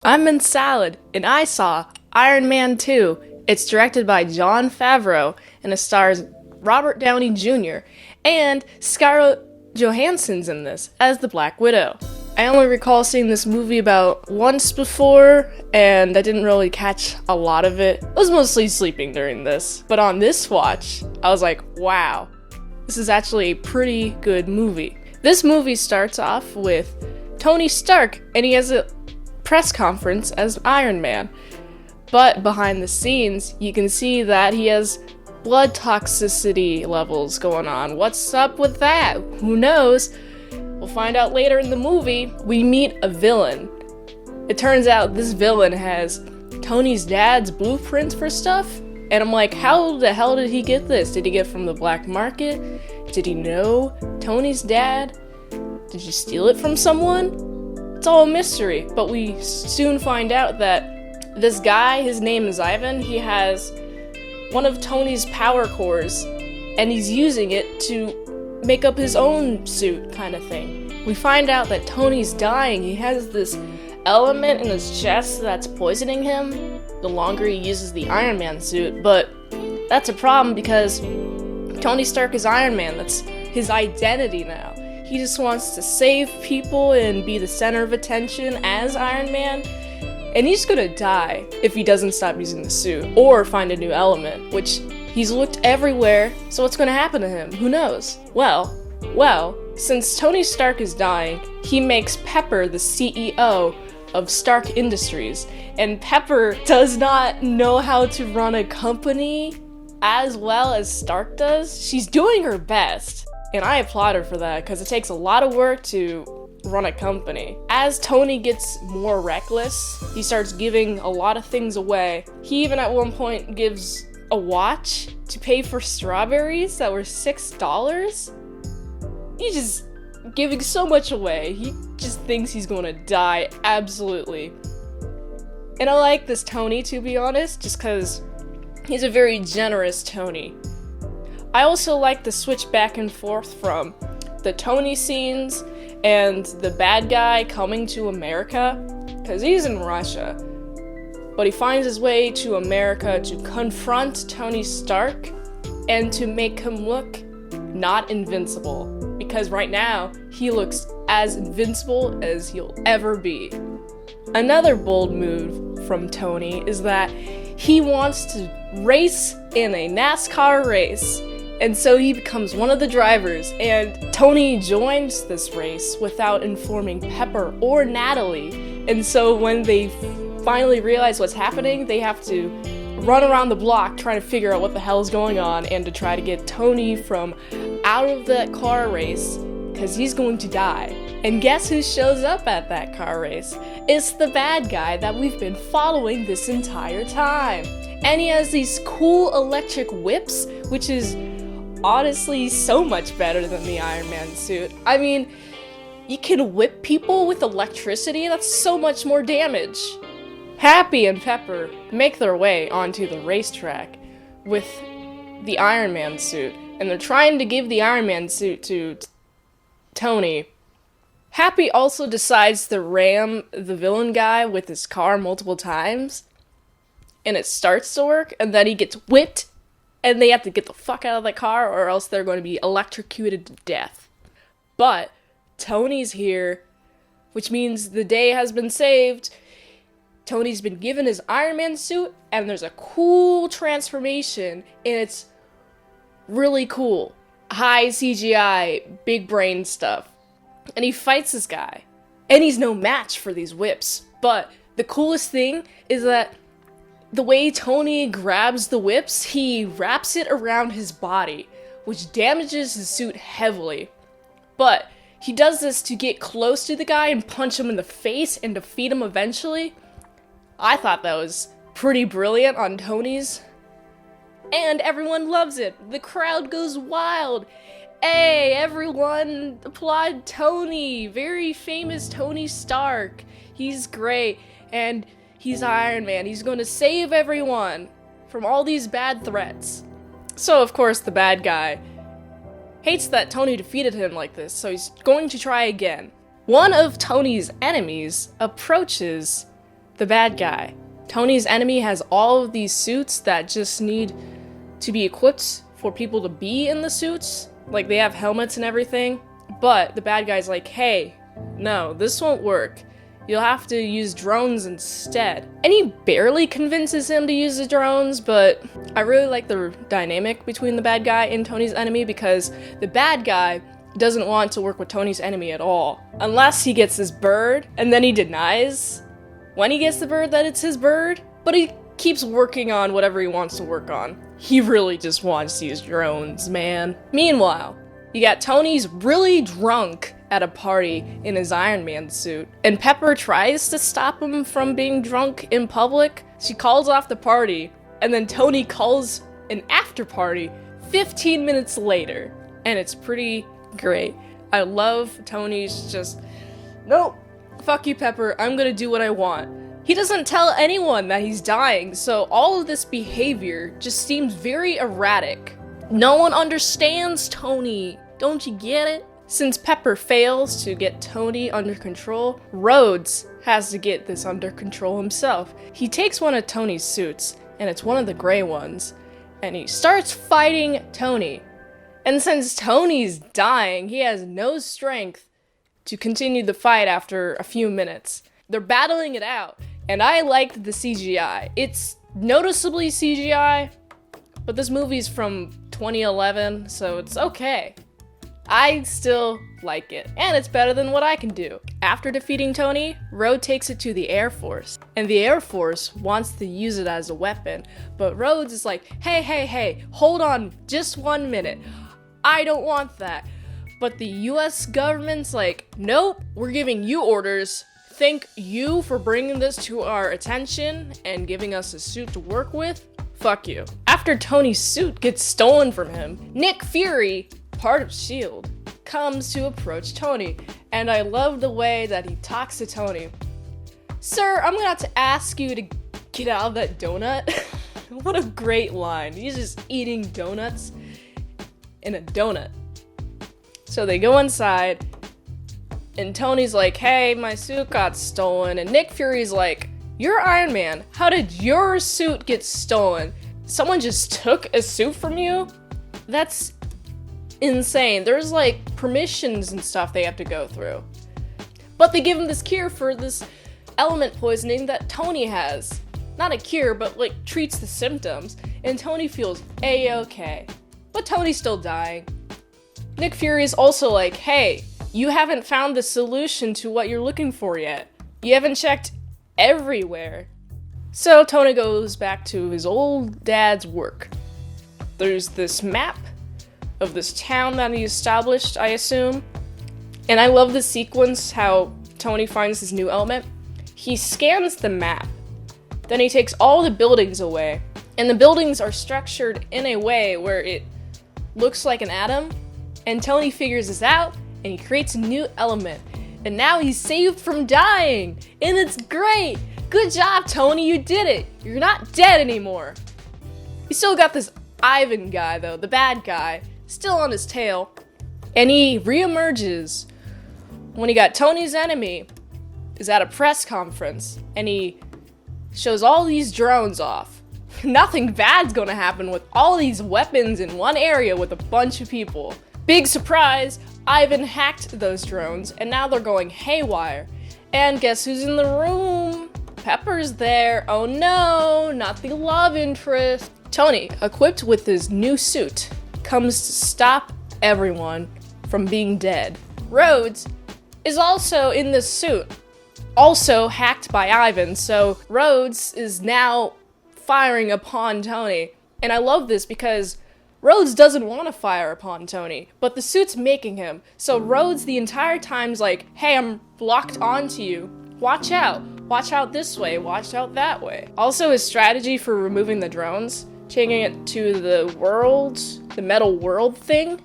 I'm Mint Salad, and I saw Iron Man 2. It's directed by Jon Favreau, and it stars Robert Downey Jr. and Scarlett Johansson's in this as the Black Widow. I only recall seeing this movie about once before, and I didn't really catch a lot of it. I was mostly sleeping during this, but on this watch, I was like, wow, this is actually a pretty good movie. This movie starts off with Tony Stark, and he has a press conference as Iron Man. But behind the scenes, you can see that he has blood toxicity levels going on. What's up with that? Who knows? We'll find out later in the movie. We meet a villain. It turns out this villain has Tony's dad's blueprints for stuff. And I'm like, how the hell did he get this? Did he get it from the black market? Did he know Tony's dad? Did you steal it from someone? It's all a mystery, but we soon find out that this guy, his name is Ivan, he has one of Tony's power cores, and he's using it to make up his own suit, kind of thing. We find out that Tony's dying. He has this element in his chest that's poisoning him the longer he uses the Iron Man suit, but that's a problem because Tony Stark is Iron Man. That's his identity now. He just wants to save people and be the center of attention as Iron Man. And he's gonna die if he doesn't stop using the suit or find a new element, which he's looked everywhere, so what's gonna happen to him? Who knows? Well, since Tony Stark is dying, he makes Pepper the CEO of Stark Industries. And Pepper does not know how to run a company as well as Stark does. She's doing her best. And I applaud her for that, because it takes a lot of work to run a company. As Tony gets more reckless, he starts giving a lot of things away. He even at one point gives a watch to pay for strawberries that were $6. He's just giving so much away. He just thinks he's gonna die, absolutely. And I like this Tony, to be honest, just because he's a very generous Tony. I also like the switch back and forth from the Tony scenes and the bad guy coming to America, because he's in Russia, but he finds his way to America to confront Tony Stark and to make him look not invincible, because right now he looks as invincible as he'll ever be. Another bold move from Tony is that he wants to race in a NASCAR race. And so he becomes one of the drivers, and Tony joins this race without informing Pepper or Natalie. And so when they finally realize what's happening, they have to run around the block trying to figure out what the hell is going on and to try to get Tony from out of that car race, because he's going to die. And guess who shows up at that car race? It's the bad guy that we've been following this entire time. And he has these cool electric whips, which is honestly so much better than the Iron Man suit. I mean, you can whip people with electricity, that's so much more damage. Happy and Pepper make their way onto the racetrack with the Iron Man suit, and they're trying to give the Iron Man suit to Tony. Happy also decides to ram the villain guy with his car multiple times, and it starts to work, and then he gets whipped, and they have to get the fuck out of the car or else they're going to be electrocuted to death. But Tony's here, which means the day has been saved. Tony's been given his Iron Man suit, and there's a cool transformation, and it's really cool. High CGI, big brain stuff. And he fights this guy. And he's no match for these whips. But the coolest thing is that the way Tony grabs the whips, he wraps it around his body, which damages his suit heavily. But he does this to get close to the guy and punch him in the face and defeat him eventually. I thought that was pretty brilliant on Tony's. And everyone loves it. The crowd goes wild. Hey, everyone applaud Tony. Very famous Tony Stark. He's great. And he's Iron Man. He's going to save everyone from all these bad threats. So, of course, the bad guy hates that Tony defeated him like this, so he's going to try again. One of Tony's enemies approaches the bad guy. Tony's enemy has all of these suits that just need to be equipped for people to be in the suits. Like, they have helmets and everything. But the bad guy's like, hey, no, this won't work. You'll have to use drones instead. And he barely convinces him to use the drones, but I really like the dynamic between the bad guy and Tony's enemy, because the bad guy doesn't want to work with Tony's enemy at all. Unless he gets this bird, and then he denies when he gets the bird that it's his bird, but he keeps working on whatever he wants to work on. He really just wants to use drones, man. Meanwhile, you got Tony's really drunk at a party in his Iron Man suit, and Pepper tries to stop him from being drunk in public. She calls off the party, and then Tony calls an after party 15 minutes later, and it's pretty great. I love Tony's just, nope, fuck you, Pepper, I'm gonna do what I want. He doesn't tell anyone that he's dying, so all of this behavior just seems very erratic. No one understands Tony. Don't you get it? Since Pepper fails to get Tony under control, Rhodes has to get this under control himself. He takes one of Tony's suits, and it's one of the gray ones, and he starts fighting Tony. And since Tony's dying, he has no strength to continue the fight after a few minutes. They're battling it out, and I liked the CGI. It's noticeably CGI, but this movie's from 2011, so it's okay. I still like it, and it's better than what I can do. After defeating Tony, Rhodes takes it to the Air Force, and the Air Force wants to use it as a weapon, but Rhodes is like, hey, hold on just 1 minute. I don't want that. But the US government's like, nope, we're giving you orders. Thank you for bringing this to our attention and giving us a suit to work with. Fuck you. After Tony's suit gets stolen from him, Nick Fury, part of S.H.I.E.L.D., comes to approach Tony, and I love the way that he talks to Tony. Sir, I'm gonna have to ask you to get out of that donut. What a great line. He's just eating donuts in a donut. So they go inside, and Tony's like, hey, my suit got stolen, and Nick Fury's like, you're Iron Man. How did your suit get stolen? Someone just took a suit from you? That's insane. There's like permissions and stuff they have to go through. But they give him this cure for this element poisoning that Tony has. Not a cure, but like treats the symptoms. And Tony feels A-okay. But Tony's still dying. Nick Fury is also like, hey, you haven't found the solution to what you're looking for yet. You haven't checked everywhere. So Tony goes back to his old dad's work. There's this map of this town that he established, I assume. And I love the sequence, how Tony finds his new element. He scans the map. Then he takes all the buildings away. And the buildings are structured in a way where it looks like an atom. And Tony figures this out, and he creates a new element. And now he's saved from dying! And it's great! Good job, Tony, you did it! You're not dead anymore! You still got this Ivan guy, though, the bad guy, still on his tail. And he reemerges when he got Tony's enemy is at a press conference, and he shows all these drones off. Nothing bad's gonna happen with all these weapons in one area with a bunch of people. Big surprise, Ivan hacked those drones, and now they're going haywire. And guess who's in the room? Pepper's there. Oh no, not the love interest. Tony, equipped with his new suit, comes to stop everyone from being dead. Rhodes is also in this suit, also hacked by Ivan, so Rhodes is now firing upon Tony. And I love this because Rhodes doesn't want to fire upon Tony, but the suit's making him. So Rhodes the entire time's like, hey, I'm locked onto you. Watch out. Watch out this way. Watch out that way. Also, his strategy for removing the drones, changing it to the world, the metal world thing,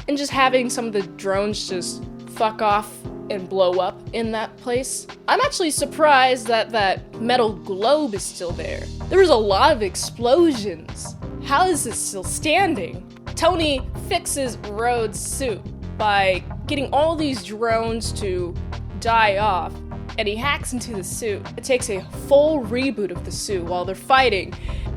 and just having some of the drones just fuck off and blow up in that place. I'm actually surprised that that metal globe is still there. There was a lot of explosions. How is this still standing? Tony fixes Rhodes' suit by getting all these drones to die off. and he hacks into the suit. It takes a full reboot of the suit while they're fighting.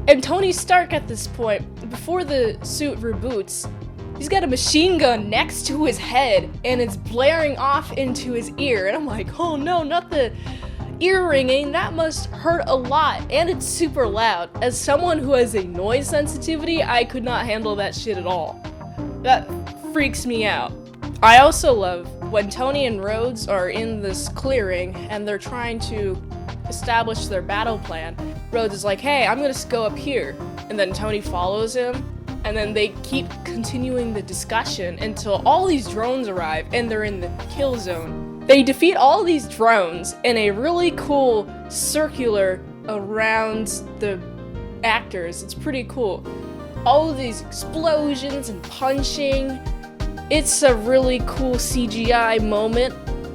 And Tony Stark at this point, before the suit reboots, he's got a machine gun next to his head and it's blaring off into his ear. And I'm like, oh no, not the ear ringing. That must hurt a lot. And it's super loud. As someone who has a noise sensitivity, I could not handle that shit at all. That freaks me out. I also love when Tony and Rhodes are in this clearing and they're trying to establish their battle plan. Rhodes is like, hey, I'm gonna go up here. And then Tony follows him. And then they keep continuing the discussion until all these drones arrive and they're in the kill zone. They defeat all these drones in a really cool circular around the actors. It's pretty cool. All of these explosions and punching. It's a really cool CGI moment.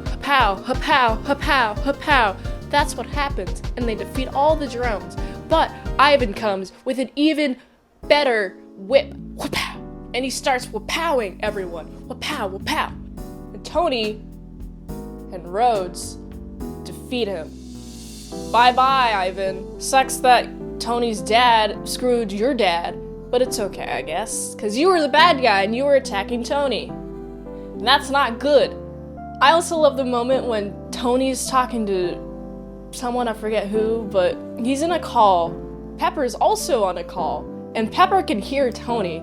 Ha-pow, ha-pow, ha-pow, ha-pow. That's what happens. And they defeat all the drones. But Ivan comes with an even better whip. Wha-pow. And he starts wha-powing everyone. Wha-pow, wha-pow. And Tony and Rhodes defeat him. Bye-bye, Ivan. Sucks that Tony's dad screwed your dad. But it's okay, I guess, because you were the bad guy and you were attacking Tony. And that's not good. I also love the moment when Tony's talking to someone, I forget who, but he's in a call. Pepper's also on a call, and Pepper can hear Tony.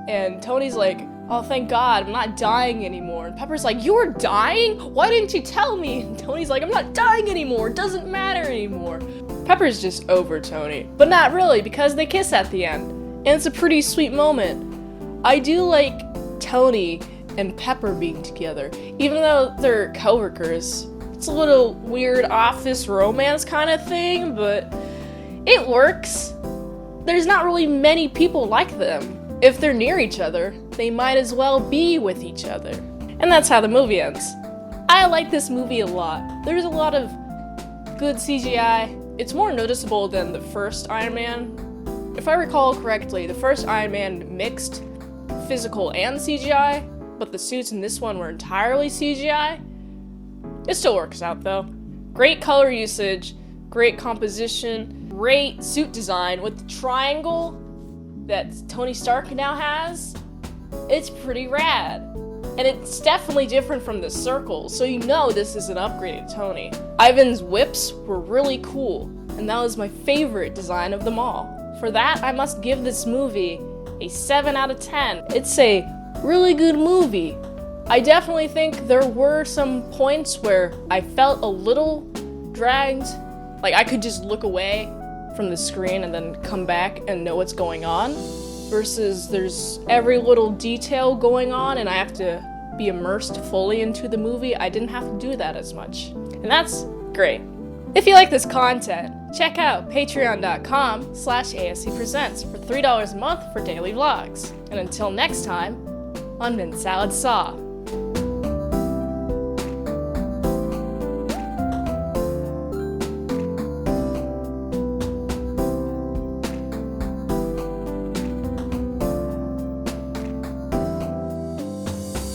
And Tony's like, oh, thank God, I'm not dying anymore. And Pepper's like, you were dying? Why didn't you tell me? And Tony's like, I'm not dying anymore, it doesn't matter anymore. Pepper's just over Tony, but not really, because they kiss at the end. And it's a pretty sweet moment. I do like Tony and Pepper being together. Even though they're coworkers, it's a little weird office romance kind of thing, but it works. There's not really many people like them. If they're near each other, they might as well be with each other. And that's how the movie ends. I like this movie a lot. There's a lot of good CGI. It's more noticeable than the first Iron Man. If I recall correctly, the first Iron Man mixed physical and CGI, but the suits in this one were entirely CGI. It still works out though. Great color usage, great composition, great suit design with the triangle that Tony Stark now has. It's pretty rad. And it's definitely different from the circle, so you know this is an upgraded Tony. Ivan's whips were really cool, and that was my favorite design of them all. For that, I must give this movie a 7 out of 10. It's a really good movie. I definitely think there were some points where I felt a little dragged. Like I could just look away from the screen and then come back and know what's going on. Versus there's every little detail going on and I have to be immersed fully into the movie. I didn't have to do that as much. And that's great. If you like this content, check out patreon.com/ASEpresents for $3 a month for daily vlogs. And until next time, on Mint Salad Saw.